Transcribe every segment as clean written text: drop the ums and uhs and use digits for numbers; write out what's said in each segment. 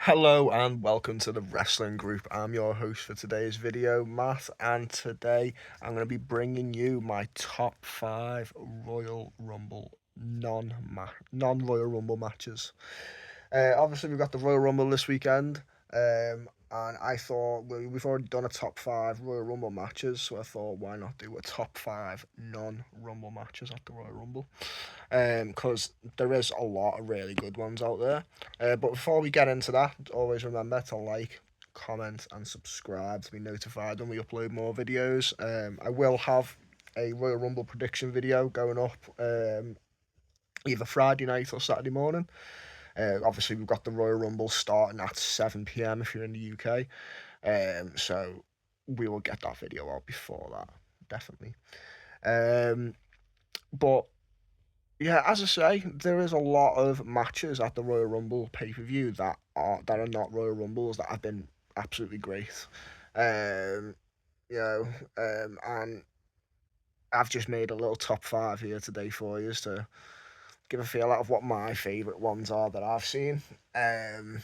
Hello and welcome to the Wrestling Group. I'm your host for today's video, Matt, and today I'm going to be bringing you my top five Royal Rumble non-Royal Rumble matches. Obviously, we've got the Royal Rumble this weekend, and I thought we've already done a top five Royal Rumble matches, so I thought why not do a top five non-Rumble matches at the Royal Rumble? Because there is a lot of really good ones out there. But before we get into that, always remember to like, comment, and subscribe to be notified when we upload more videos. I will have a Royal Rumble prediction video going up either Friday night or Saturday morning. Obviously, we've got the Royal Rumble starting at 7 p.m. if you're in the UK. So we will get that video out before that, definitely. But yeah, as I say, there is a lot of matches at the Royal Rumble pay-per-view that are not Royal Rumbles that have been absolutely great. Um, you know, and I've just made a little top five here today for you to give a feel out of what my favourite ones are that I've seen. Um,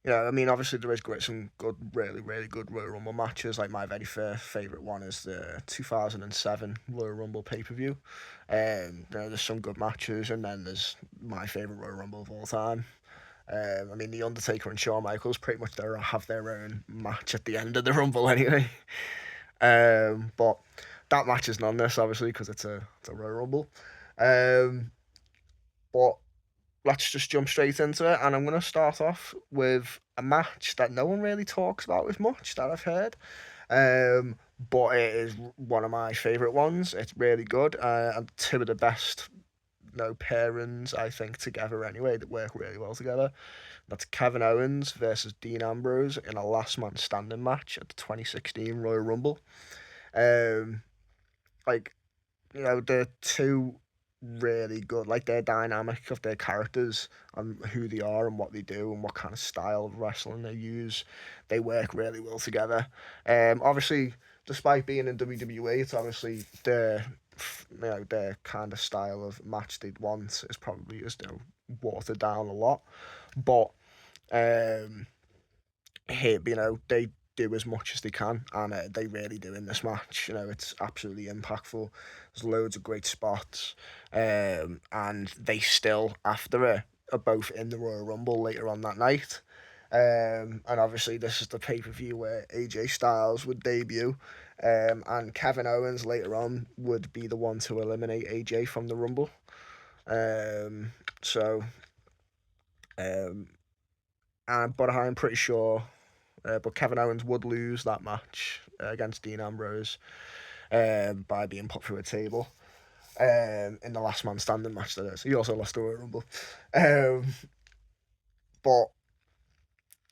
I mean, obviously there is some good, really, really good Royal Rumble matches. Like my very first favourite one is the 2007 Royal Rumble pay-per-view. There's some good matches, and then there's my favourite Royal Rumble of all time. I mean, The Undertaker and Shawn Michaels pretty much have their own match at the end of the Rumble anyway. But that match is none this, obviously, because it's a Royal Rumble. But let's just jump straight into it. And I'm going to start off with a match that no one really talks about as much that I've heard. But it is one of my favourite ones. It's really good. And two of the best pairings, I think, together anyway, that work really well together. That's Kevin Owens versus Dean Ambrose in a last man standing match at the 2016 Royal Rumble. Um, like, the two really good, like their dynamic of their characters and who they are and what they do and what kind of style of wrestling they use, they work really well together. Obviously, despite being in WWE, it's obviously their kind of style of match they'd want is probably just watered down a lot, but um, here they do as much as they can, and they really do in this match. It's absolutely impactful. There's loads of great spots, and they still, after it, are both in the Royal Rumble later on that night. And obviously, this is the pay per view where AJ Styles would debut, and Kevin Owens later on would be the one to eliminate AJ from the Rumble. Um, so, um, but I'm pretty sure but Kevin Owens would lose that match against Dean Ambrose by being put through a table in the last man standing match. That is, he also lost the Royal Rumble, but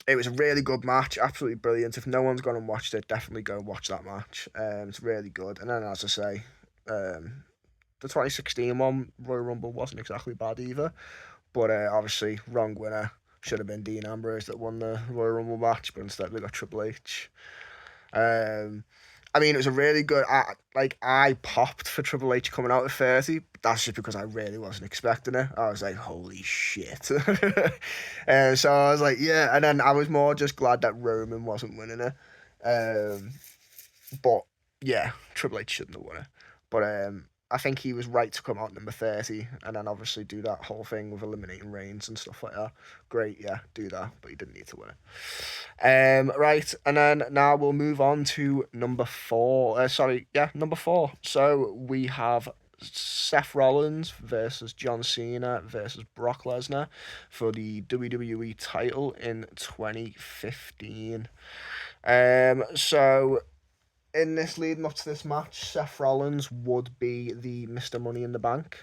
it was a really good match, absolutely brilliant. If no one's gone and watched it, definitely go and watch that match. It's really good. And then, as I say, the 2016 one Royal Rumble wasn't exactly bad either, but obviously wrong winner. Should have been Dean Ambrose that won the Royal Rumble match, but instead we got Triple H. Um, I mean, it was a really good. I popped for Triple H coming out at 30. But that's just because I really wasn't expecting it. I was like, holy shit. So I was like, yeah. And then I was more just glad that Roman wasn't winning it. But yeah, Triple H shouldn't have won it. But I think he was right to come out number 30 and then obviously do that whole thing with eliminating Reigns and stuff like that. Great, yeah, do that, but he didn't need to win it. Right, and then now we'll move on to number four. Number four. So we have Seth Rollins versus John Cena versus Brock Lesnar for the WWE title in 2015. So in this leading up to this match, Seth Rollins would be the Mr. Money in the Bank.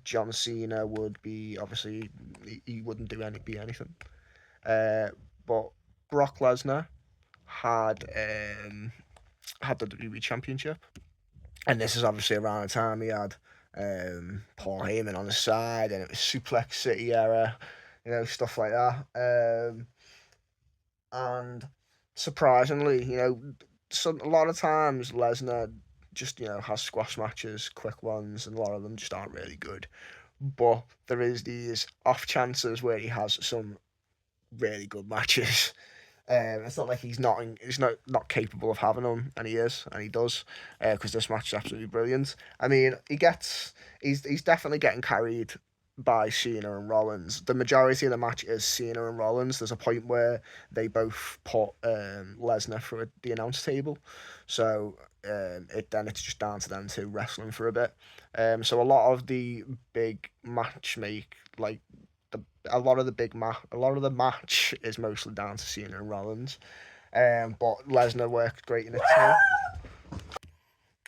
John Cena would be obviously he wouldn't be anything. But Brock Lesnar had had the WWE Championship, and this is obviously around the time he had Paul Heyman on the side, and it was Suplex City era, stuff like that. And surprisingly, a lot of times Lesnar just has squash matches, quick ones, and a lot of them just aren't really good. but there is these off chances where he has some really good matches. It's not like he's not capable of having them, and he is, and he does, because this match is absolutely brilliant. I mean, he's definitely getting carried by Cena and Rollins. The majority of the match is Cena and Rollins. There's a point where they both put Lesnar through the announce table, so it's just down to them two wrestling for a bit. So a lot of the big match make like the a lot of the match is mostly down to Cena and Rollins. But Lesnar worked great in it too.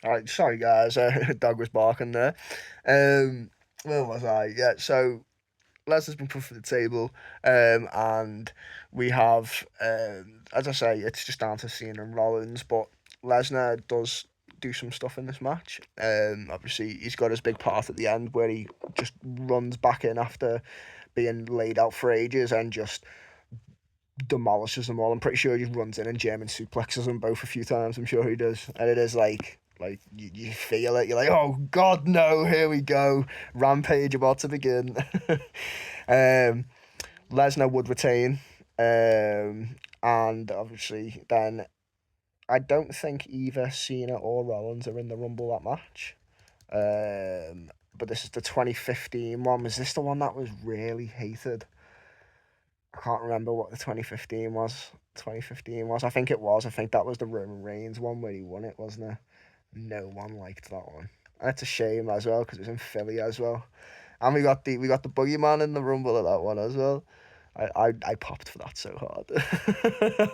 All right, sorry guys, dog was barking there. Where was I? Yeah, so Lesnar's been put for the table, and we have, as I say, it's just down to Cena and Rollins, but Lesnar does do some stuff in this match. Obviously, he's got his big part at the end where he just runs back in after being laid out for ages and just demolishes them all. I'm pretty sure he just runs in and German suplexes them both a few times. I'm sure he does, and it is like you feel it. You're like, oh God, no! Here we go, rampage about to begin. Lesnar would retain, and obviously then I don't think either Cena or Rollins are in the Rumble that match. But this is the 2015 one. Was this the one that was really hated? I can't remember what the 2015 was. 2015 was. I think it was. I think that was the Roman Reigns one where he won it, wasn't it? No one liked that one. And it's a shame as well because it was in Philly as well. And we got the Boogeyman in the Rumble at that one as well. I popped for that so hard.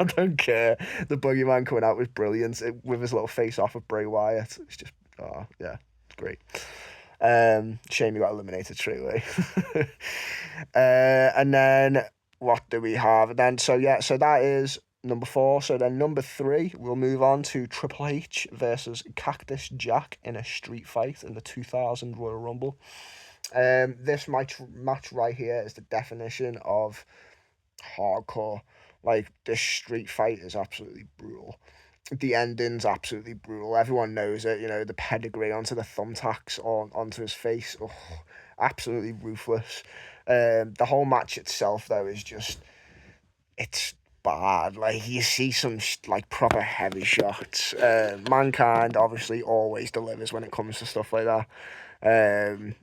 I don't care. The Boogeyman coming out was brilliant with his little face off of Bray Wyatt. It's just oh yeah, it's great. Shame he got eliminated straight away. And then what do we have? Then so that is number 4. So then number 3, we'll move on to Triple H versus Cactus Jack in a street fight in the 2000 Royal Rumble. This match right here is the definition of hardcore. Like, this street fight is absolutely brutal. The ending's absolutely brutal. Everyone knows it. You know, the pedigree onto the thumbtacks onto his face. Oh, absolutely ruthless. The whole match itself, though, is just it's bad. Like, you see some like proper heavy shots. Mankind obviously always delivers when it comes to stuff like that. Um,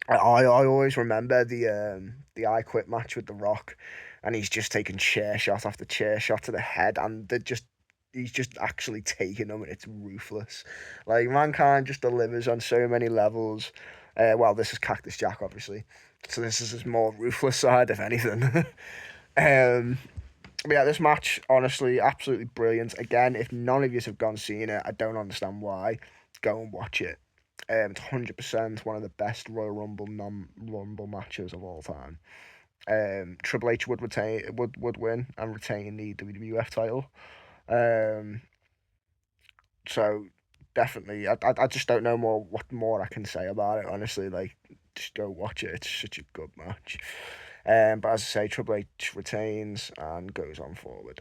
I always remember the I Quit match with The Rock, and he's just taking chair shot after chair shot to the head, and he's just actually taking them, and it's ruthless. Like, Mankind just delivers on so many levels. Well, this is Cactus Jack, obviously, so this is his more ruthless side, if anything. um, but yeah, this match, honestly, absolutely brilliant. Again, if none of you have gone seen it, I don't understand why. Go and watch it. It's 100% one of the best Royal Rumble non-Rumble matches of all time. Triple H would win and retain the WWF title. Um, so definitely, I just don't know what more I can say about it. Honestly, like, just go watch it. It's such a good match. But as I say, Triple H retains and goes on forward.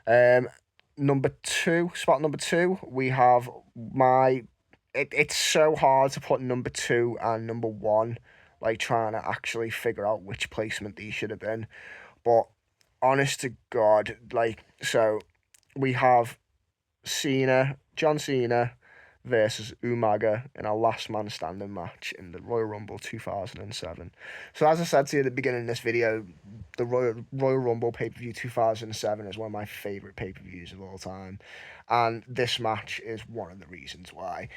Um, spot number 2, we have my. It's so hard to put number 2 and number 1, like trying to actually figure out which placement these should have been. But honest to God, like, so we have John Cena versus Umaga in a last man standing match in the Royal Rumble 2007. So as I said to you at the beginning of this video, the Royal Rumble pay-per-view 2007 is one of my favourite pay-per-views of all time. And this match is one of the reasons why.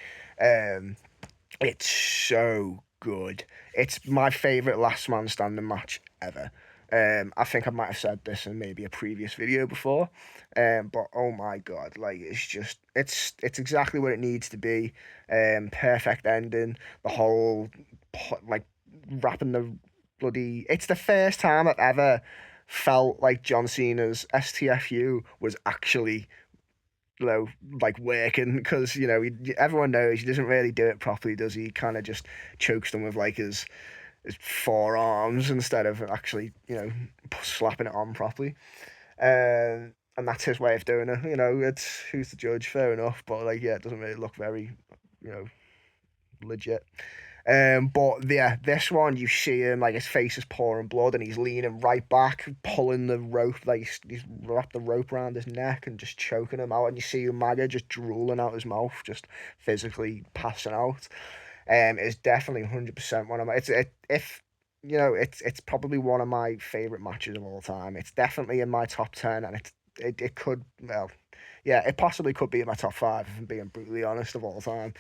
It's so good. It's my favourite last man standing match ever. I think I might have said this in maybe a previous video before, but oh my God, like, it's exactly what it needs to be. Perfect ending. The whole like wrapping the bloody. It's the first time I've ever felt like John Cena's STFU was actually, you know, like, working, because everyone knows he doesn't really do it properly, does he? He kind of just chokes them with like his forearms instead of actually, slapping it on properly. And that's his way of doing it. It's who's the judge, fair enough, but like, yeah, it doesn't really look very, you know, legit. But yeah, this one you see him like his face is pouring blood and he's leaning right back, pulling the rope, like he's wrapped the rope around his neck and just choking him out. And you see Umaga just drooling out his mouth, just physically passing out. It's definitely 100% one of my. If you know, it's probably one of my favorite matches of all time. It's definitely in my top 10, and it could, well, yeah, it possibly could be in my top 5 if I'm being brutally honest of all time.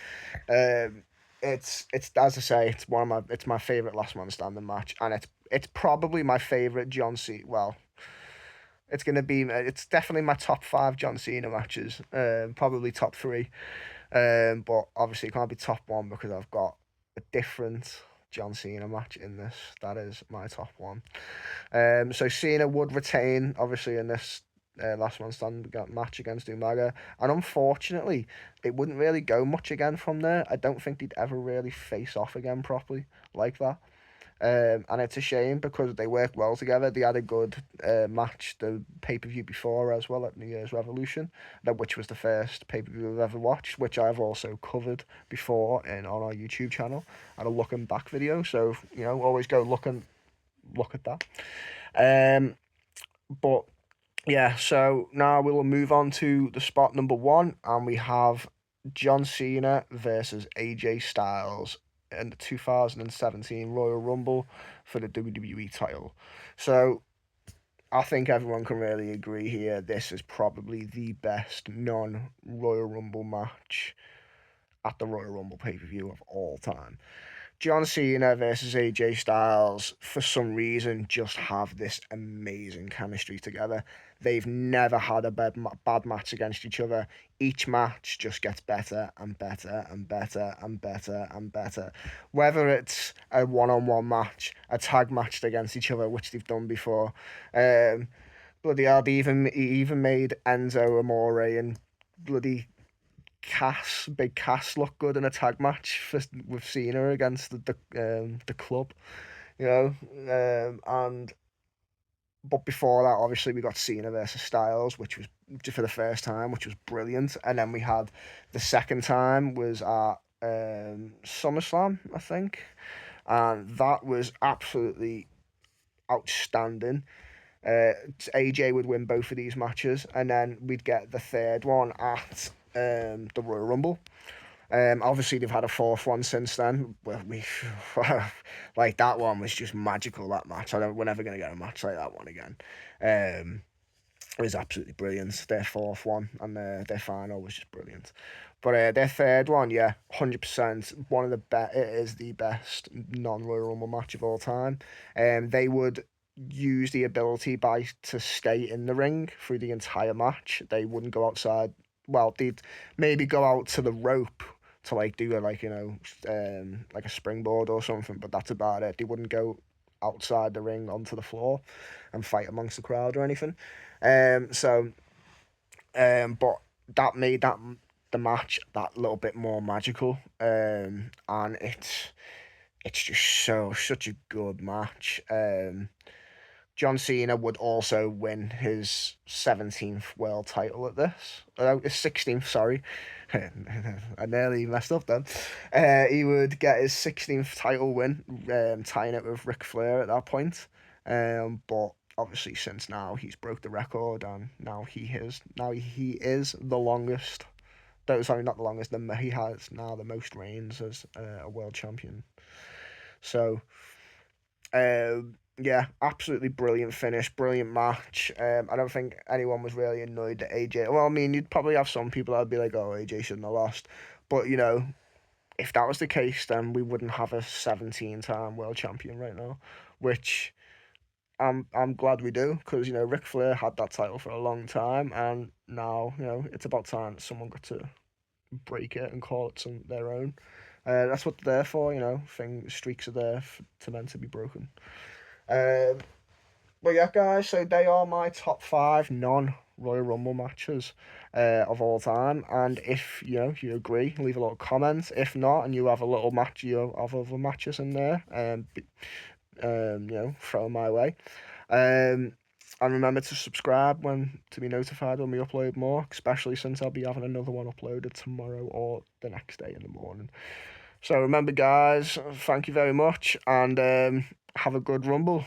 Um, it's as I say, it's my favorite last man standing match, and it's probably my favorite John Cena. Well, it's definitely my top 5 John Cena matches. Probably top 3. But obviously it can't be top 1 because I've got a different John Cena match in this. That is my top 1. So Cena would retain obviously in this last man standing match against Umaga, and unfortunately, it wouldn't really go much again from there. I don't think they'd ever really face off again properly like that. And it's a shame because they worked well together. They had a good match the pay per view before as well at New Year's Revolution, which was the first pay per view I've ever watched, which I've also covered before on our YouTube channel at a looking back video. So always go look at that. But yeah, so now we will move on to the spot number 1, and we have John Cena versus AJ Styles in the 2017 Royal Rumble for the WWE title. So I think everyone can really agree here. This is probably the best non-Royal Rumble match at the Royal Rumble pay-per-view of all time. John Cena versus AJ Styles, for some reason, just have this amazing chemistry together. They've never had a bad match against each other. Each match just gets better and better and better and better and better. Whether it's a one-on-one match, a tag match against each other, which they've done before. Bloody hell, he even made Enzo Amore and bloody Big Cass look good in a tag match with Cena against the club, you know. And but before that, obviously we got Cena versus Styles, which was for the first time, which was brilliant. And then we had the second time was at SummerSlam, I think, and that was absolutely outstanding. AJ would win both of these matches, and then we'd get the third one at the Royal Rumble. Obviously they've had a fourth one since then. We like that one was just magical. That match, we're never gonna get a match like that one again. It was absolutely brilliant. Their fourth one and their final was just brilliant. But their third one, yeah, 100%. One of the best. It is the best non-Royal Rumble match of all time. They would use the ability to stay in the ring through the entire match. They wouldn't go outside. Well, they'd maybe go out to the rope to like do a like a springboard or something, but that's about it. They wouldn't go outside the ring onto the floor and fight amongst the crowd or anything. But that made the match that little bit more magical. And it's just such a good match. John Cena would also win his 17th world title at this. His 16th, sorry. I nearly messed up then. He would get his 16th title win, tying it with Ric Flair at that point. But obviously since now he's broke the record, and now he is the longest. Sorry, not the longest. He has now the most reigns as a world champion. So yeah, absolutely brilliant finish, brilliant match. I don't think anyone was really annoyed that AJ. Well, I mean, you'd probably have some people that'd be like, "Oh, AJ shouldn't have lost," but if that was the case, then we wouldn't have a 17-time world champion right now, which I'm glad we do, because Ric Flair had that title for a long time, and now it's about time that someone got to break it and call it their own. That's what they're there for, streaks are there to meant to be broken. Um, but yeah, guys, so they are my top 5 non-Royal Rumble matches of all time. And if you agree, leave a little comment. If not, and you have a little match, you have other matches in there, throw them my way. And remember to subscribe to be notified when we upload more, especially since I'll be having another one uploaded tomorrow or the next day in the morning. So remember, guys, thank you very much, and have a good Rumble.